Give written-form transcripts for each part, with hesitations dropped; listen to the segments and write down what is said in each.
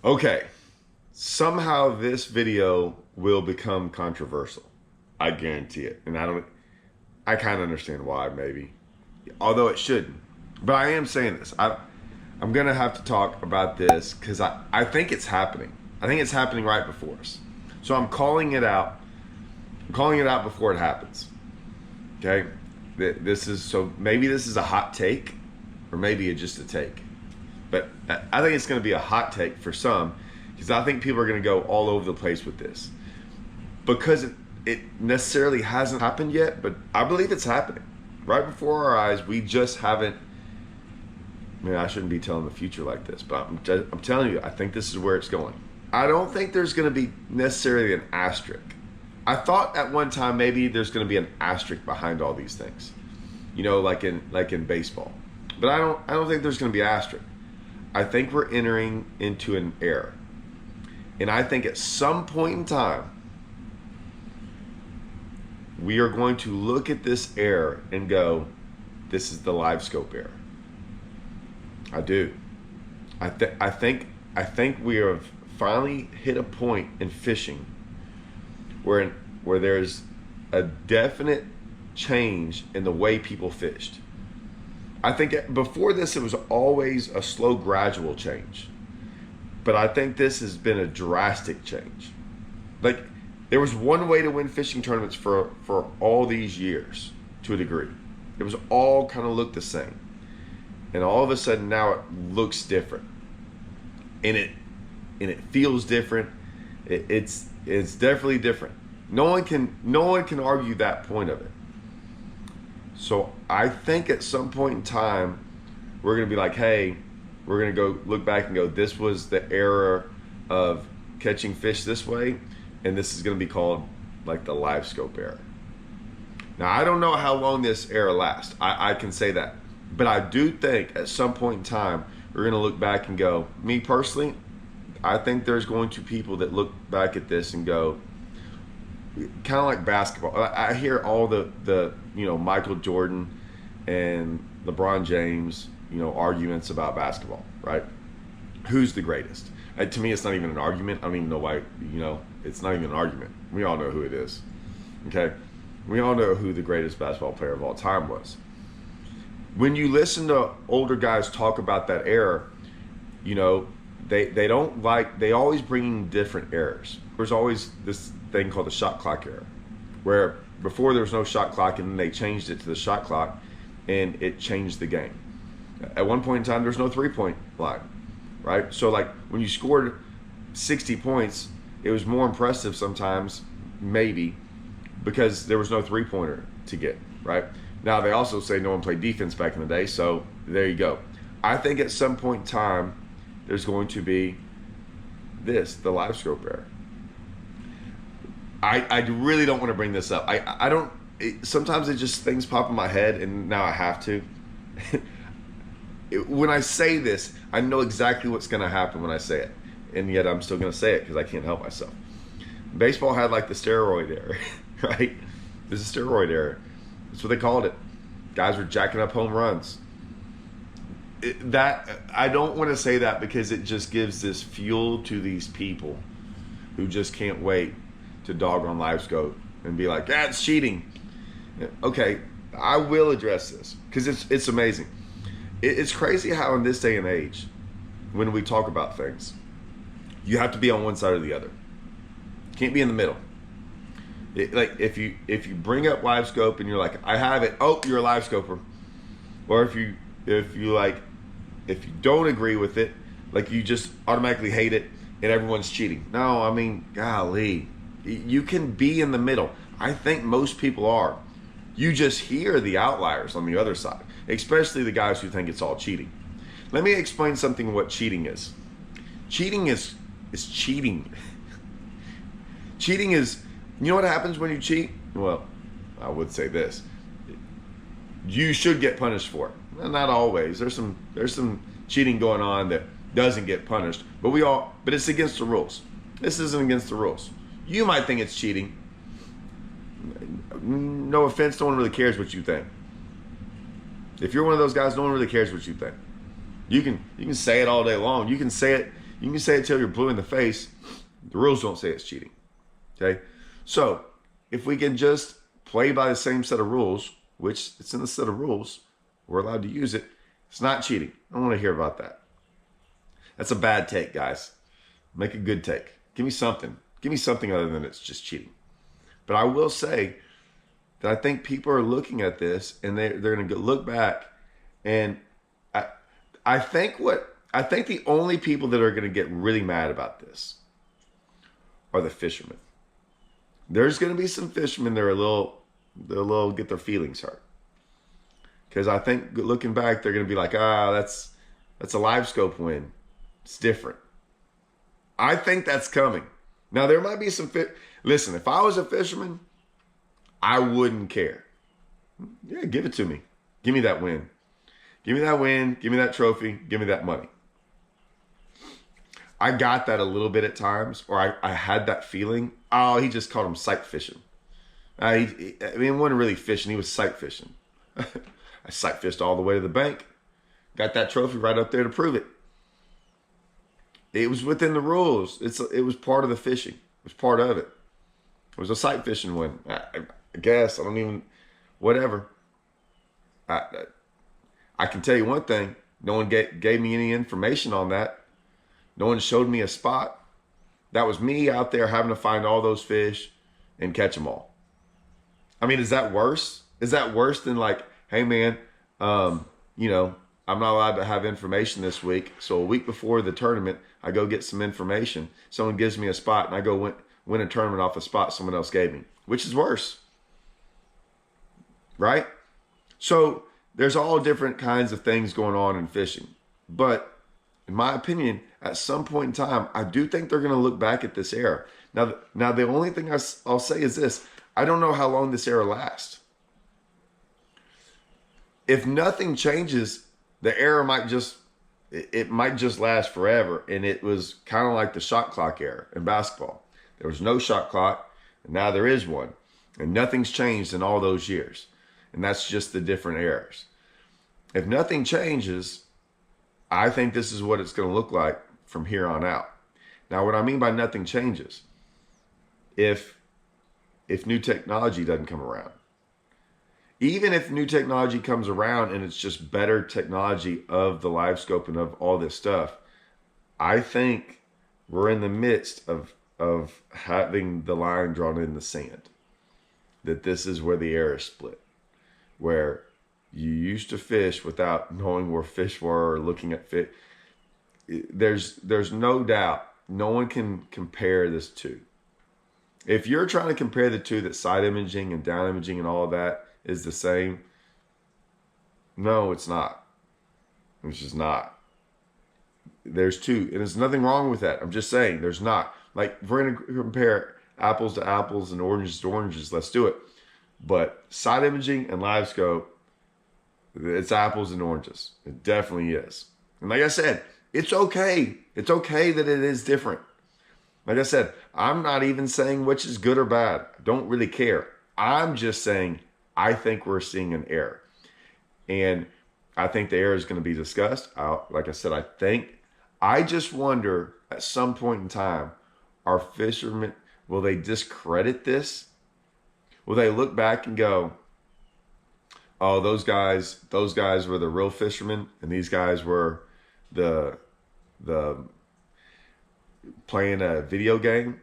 Okay, somehow this video will become controversial. I guarantee it. And I kind of understand why, maybe. Although it shouldn't. But I am saying this. I'm going to have to talk about this because I think it's happening. I think it's happening right before us. So I'm calling it out. I'm calling it out before it happens. Okay? So maybe this is a hot take, or maybe it's just a take. But I think it's going to be a hot take for some, because I think people are going to go all over the place with this, because it necessarily hasn't happened yet, but I believe it's happening right before our eyes. We just haven't. I mean, I shouldn't be telling the future like this, but I'm telling you, I think this is where it's going. I don't think there's going to be necessarily an asterisk. I thought at one time maybe there's going to be an asterisk behind all these things, like in baseball. But I don't think there's going to be an asterisk. I think we're entering into an era. And I think at some point in time, we are going to look at this era and go, this is the LiveScope era. I do. I think we have finally hit a point in fishing where there's a definite change in the way people fished. I think before this, it was always a slow, gradual change. But I think this has been a drastic change. Like, there was one way to win fishing tournaments for all these years, to a degree. It was all kind of looked the same. And all of a sudden now it looks different. And it feels different. It's definitely different. No one can argue that point of it. So I think at some point in time, we're going to be like, hey, we're going to go look back and go, this was the era of catching fish this way, and this is going to be called like the LiveScope era. Now, I don't know how long this era lasts. I can say that. But I do think at some point in time, we're going to look back and go, me personally, I think there's going to be people that look back at this and go, kind of like basketball. I hear all the Michael Jordan and LeBron James arguments about basketball, right? Who's the greatest? To me, it's not even an argument. I don't even know why. It's not even an argument. We all know who it is. Okay, we all know who the greatest basketball player of all time was. When you listen to older guys talk about that era, they always bring in different eras. There's always this thing called the shot clock era, where before there was no shot clock, and then they changed it to the shot clock, and it changed the game. At one point in time, there's no 3-point line, right? So like when you scored 60 points, it was more impressive sometimes, maybe, because there was no 3-pointer to get, right? Now they also say no one played defense back in the day, so there you go. I think at some point in time, there's going to be the LiveScope era. I really don't want to bring this up. I don't. Sometimes things pop in my head, and now I have to. When I say this, I know exactly what's going to happen when I say it, and yet I'm still going to say it because I can't help myself. Baseball had like the steroid era, right? There's a steroid era. That's what they called it. Guys were jacking up home runs. I don't want to say that because it just gives this fuel to these people who just can't wait to dog on LiveScope and be like, it's cheating. Okay, I will address this because it's amazing. It's crazy how in this day and age, when we talk about things, you have to be on one side or the other. You can't be in the middle. Like if you bring up LiveScope and you're like, I have it, oh, you're a LiveScoper. Or if you don't agree with it, like you just automatically hate it and everyone's cheating. No, I mean, golly, you can be in the middle. I think most people are. You just hear the outliers on the other side, especially the guys who think it's all cheating. Let me explain something what cheating is. Cheating is cheating. Cheating is, you know what happens when you cheat? Well, I would say this. You should get punished for it. Well, not always. There's some cheating going on that doesn't get punished, but it's against the rules. This isn't against the rules. You might think it's cheating. No offense, no one really cares what you think. If you're one of those guys, no one really cares what you think. You can say it all day long. You can say it You can say it till you're blue in the face. The rules don't say it's cheating. Okay? So, if we can just play by the same set of rules, which it's in the set of rules, we're allowed to use it, it's not cheating. I don't want to hear about that. That's a bad take, guys. Make a good take. Give me something. Give me something other than it's just cheating. But I will say that I think people are looking at this and they're going to look back, and I think the only people that are going to get really mad about this are the fishermen. There's going to be some fishermen that are a little get their feelings hurt, because I think looking back they're going to be like, that's a live scope win. It's different. I think that's coming. Now there might be some listen, if I was a fisherman, I wouldn't care. Yeah, give it to me. Give me that win. Give me that win. Give me that trophy. Give me that money. I got that a little bit at times, or I had that feeling. Oh, he just called him sight fishing. He wasn't really fishing. He was sight fishing. I sight fished all the way to the bank. Got that trophy right up there to prove it. It was within the rules. It was part of the fishing. It was part of it. It was a sight fishing win. I guess. I don't even, whatever. I can tell you one thing. No one gave me any information on that. No one showed me a spot. That was me out there having to find all those fish and catch them all. I mean, is that worse? Is that worse than like, hey man, I'm not allowed to have information this week. So a week before the tournament, I go get some information. Someone gives me a spot and I go win a tournament off a spot someone else gave me. Which is worse? Right? So there's all different kinds of things going on in fishing. But in my opinion, at some point in time, I do think they're going to look back at this era. Now the only thing I'll say is this. I don't know how long this era lasts. If nothing changes, the era might just last forever. And it was kind of like the shot clock era in basketball. There was no shot clock, and now there is one. And nothing's changed in all those years. And that's just the different eras. If nothing changes, I think this is what it's going to look like from here on out. Now, what I mean by nothing changes, if new technology doesn't come around, even if new technology comes around and it's just better technology of the live scope and of all this stuff, I think we're in the midst of having the line drawn in the sand. That this is where the era is split. Where you used to fish without knowing where fish were or looking at fish. There's no doubt no one can compare this to. If you're trying to compare the two, that side imaging and down imaging and all of that is the same, no, it's not. It's just not. There's two, and there's nothing wrong with that. I'm just saying there's not. Like, if we're going to compare apples to apples and oranges to oranges, let's do it. But side imaging and live scope, it's apples and oranges. It definitely is. And like I said, it's okay. It's okay that it is different. Like I said, I'm not even saying which is good or bad. I don't really care. I'm just saying I think we're seeing an error. And I think the error is going to be discussed. Like I said, I just wonder at some point in time, are fishermen, will they discredit this? Will they look back and go, oh, those guys were the real fishermen, and these guys were the playing a video game?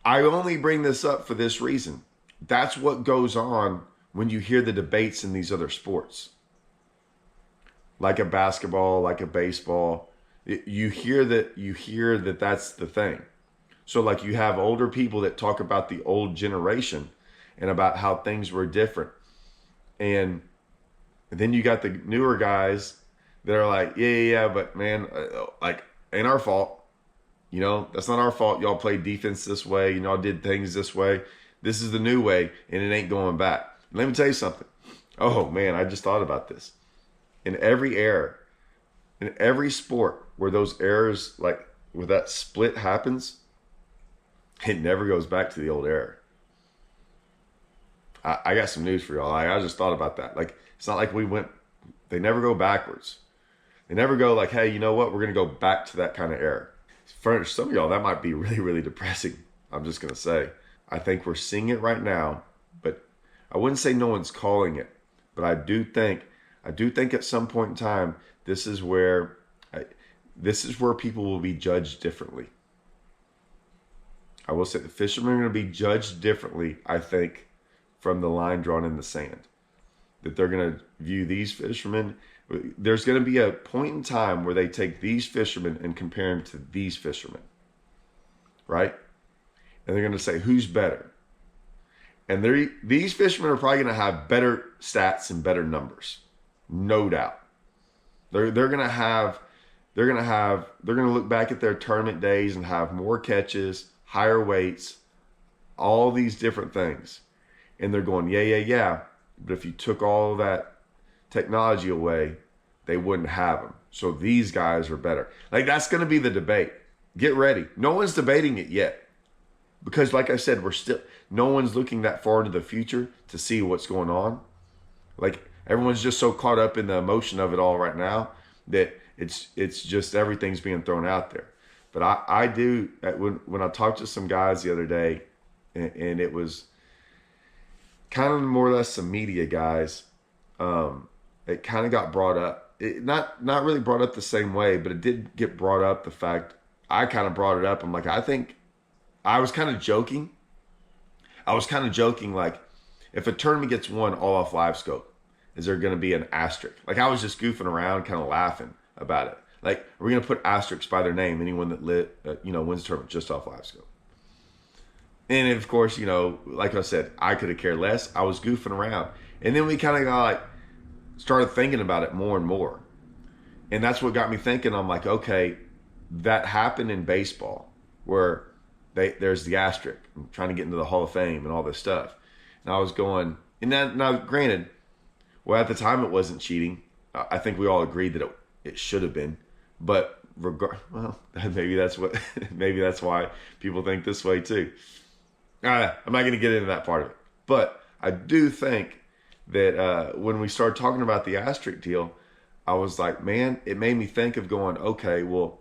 I only bring this up for this reason. That's what goes on when you hear the debates in these other sports. Like a basketball, like a baseball. You hear that that's the thing. So like you have older people that talk about the old generation and about how things were different. And then you got the newer guys that are like, yeah, but man, like, ain't our fault. That's not our fault. Y'all played defense this way. Y'all did things this way. This is the new way, and it ain't going back. Let me tell you something. Oh, man, I just thought about this. In every era, in every sport where those errors, like where that split happens, it never goes back to the old era. I got some news for y'all. I just thought about that. Like, it's not like they never go backwards. They never go like, hey, you know what? We're going to go back to that kind of era. For some of y'all, that might be really, really depressing. I'm just going to say. I think we're seeing it right now, but I wouldn't say no one's calling it. But I do think at some point in time, this is where people will be judged differently. I will say the fishermen are going to be judged differently, I think, from the line drawn in the sand. That they're going to view these fishermen. There's going to be a point in time where they take these fishermen and compare them to these fishermen. Right? And they're going to say, who's better? And these fishermen are probably going to have better stats and better numbers. No doubt. They're going to look back at their tournament days and have more catches, higher weights, all these different things. And they're going, yeah. But if you took all of that technology away, they wouldn't have them. So these guys are better. Like, that's going to be the debate. Get ready. No one's debating it yet. Because like I said, no one's looking that far into the future to see what's going on. Like, everyone's just so caught up in the emotion of it all right now that it's just everything's being thrown out there. But I do, when I talked to some guys the other day, and it was kind of more or less some media guys, it kind of got brought up. Not really brought up the same way, but it did get brought up. The fact I kind of brought it up. I'm like, I think I was kind of joking. Like, if a tournament gets won all off LiveScope, is there going to be an asterisk? Like, I was just goofing around, kind of laughing about it. Like, we're going to put asterisks by their name, anyone that wins the tournament just off LiveScope. And of course, like I said, I could have cared less. I was goofing around. And then we kind of started thinking about it more and more. And that's what got me thinking. I'm like, okay, that happened in baseball where there's the asterisk, I'm trying to get into the Hall of Fame and all this stuff. And I was going, and now granted, well, at the time it wasn't cheating. I think we all agreed that it should have been. But maybe that's why people think this way too. I'm not going to get into that part of it. But I do think that when we started talking about the asterisk deal, I was like, man, it made me think of going, okay, well,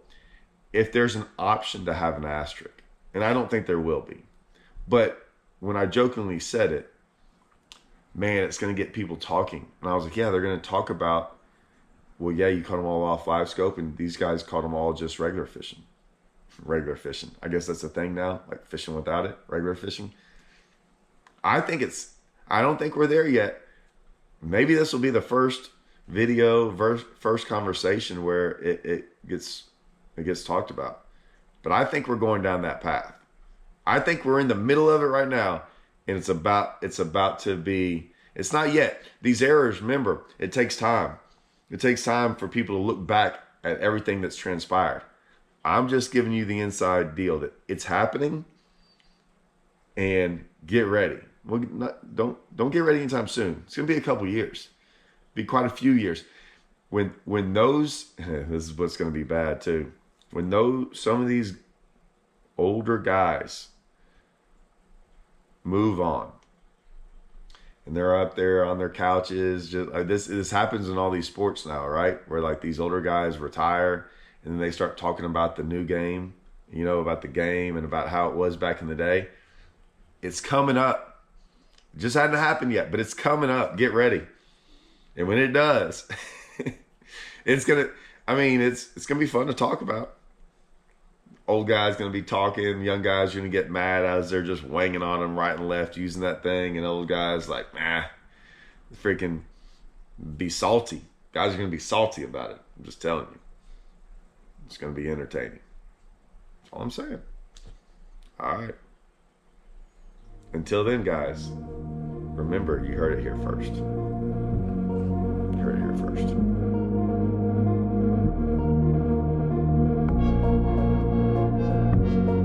if there's an option to have an asterisk, and I don't think there will be, but when I jokingly said it, man, it's going to get people talking. And I was like, yeah, they're going to talk about, well, yeah, you caught them all off LiveScope, and these guys caught them all just regular fishing. Regular fishing. I guess that's a thing now, like fishing without it, regular fishing. I don't think we're there yet. Maybe this will be the first video, first conversation where it gets talked about. But I think we're going down that path. I think we're in the middle of it right now, and it's about to be. It's not yet. These errors, remember, it takes time. It takes time for people to look back at everything that's transpired. I'm just giving you the inside deal that it's happening, and get ready. Well, don't get ready anytime soon. It's gonna be a couple years, be quite a few years. When those this is what's gonna be bad too. When some of these older guys move on, and they're up there on their couches, just like this happens in all these sports now, right? Where like these older guys retire, and then they start talking about the new game, about the game and about how it was back in the day. It's coming up. It just hadn't happened yet, but it's coming up. Get ready. And when it does, it's gonna be fun to talk about. Old guys gonna be talking, young guys are gonna get mad as they're just wanging on them right and left using that thing, and old guys like, freaking be salty. Guys are gonna be salty about it. I'm just telling you. It's gonna be entertaining. That's all I'm saying. All right. Until then, guys, remember, you heard it here first. You heard it here first.